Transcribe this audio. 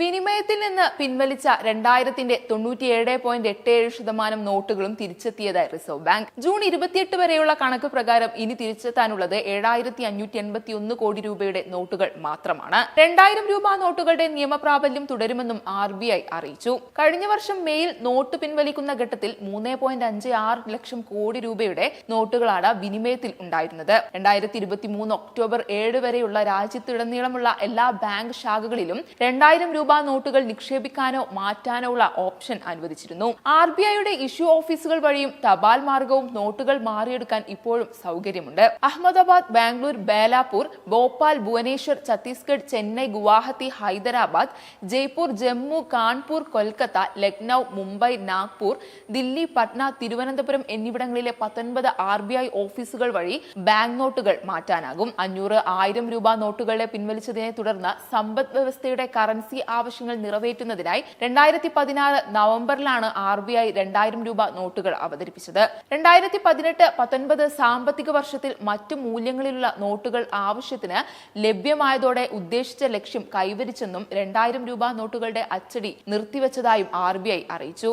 വിനിമയത്തിൽ നിന്ന് പിൻവലിച്ച 97.87% നോട്ടുകളും തിരിച്ചെത്തിയതായി reserve bank. June 28 വരെയുള്ള കണക്ക് പ്രകാരം ഇനി തിരിച്ചെത്താനുള്ളത് 7581 കോടി രൂപയുടെ നോട്ടുകൾ മാത്രമാണ്. 2000 രൂപ നോട്ടുകളുടെ നിയമപ്രാബല്യം തുടരുമെന്നും RBI അറിയിച്ചു. കഴിഞ്ഞ വർഷം മെയിൽ നോട്ട് പിൻവലിക്കുന്ന ഘട്ടത്തിൽ 3.56 ലക്ഷം കോടി രൂപയുടെ നോട്ടുകളാണ് വിനിമയത്തിൽ ഉണ്ടായിരുന്നത്. 2023 ഒക്ടോബർ 7 വരെയുള്ള രാജ്യത്തുടനീളമുള്ള എല്ലാ ബാങ്ക് ശാഖകളിലും 2000 രൂപ നോട്ടുകൾ നിക്ഷേപിക്കാനോ മാറ്റാനോ ഉള്ള ഓപ്ഷൻ അനുവദിച്ചിരുന്നു. RBIയുടെ ഇഷ്യൂ ഓഫീസുകൾ വഴിയും തപാൽ മാർഗവും നോട്ടുകൾ മാറിയെടുക്കാൻ ഇപ്പോഴും സൗകര്യമുണ്ട്. അഹമ്മദാബാദ്, ബാംഗ്ലൂർ, ബേലാപൂർ, ഭോപ്പാൽ, ഭുവനേശ്വർ, ഛത്തീസ്ഗഡ്, ചെന്നൈ, ഗുവാഹത്തി, ഹൈദരാബാദ്, ജയ്പൂർ, ജമ്മു, കാൺപൂർ, കൊൽക്കത്ത, ലക്നൌ, മുംബൈ, നാഗ്പൂർ, ദില്ലി, പട്ന, തിരുവനന്തപുരം എന്നിവിടങ്ങളിലെ 19 RBI ഓഫീസുകൾ വഴി ബാങ്ക് നോട്ടുകൾ മാറ്റാനാകും. 500, 1000 രൂപ നോട്ടുകളെ പിൻവലിച്ചതിനെ തുടർന്ന് സമ്പദ് വ്യവസ്ഥയുടെ കറൻസി ആവശ്യങ്ങൾ നിറവേറ്റുന്നതിനായി 2016 നവംബറിലാണ് RBI 2000 രൂപ നോട്ടുകൾ അവതരിപ്പിച്ചത്. 2018-19 സാമ്പത്തിക വർഷത്തിൽ മറ്റു മൂല്യങ്ങളിലുള്ള നോട്ടുകൾ ആവശ്യത്തിന് ലഭ്യമായതോടെ ഉദ്ദേശിച്ച ലക്ഷ്യം കൈവരിച്ചെന്നും 2000 രൂപ നോട്ടുകളുടെ അച്ചടി നിർത്തിവച്ചതായും RBI അറിയിച്ചു.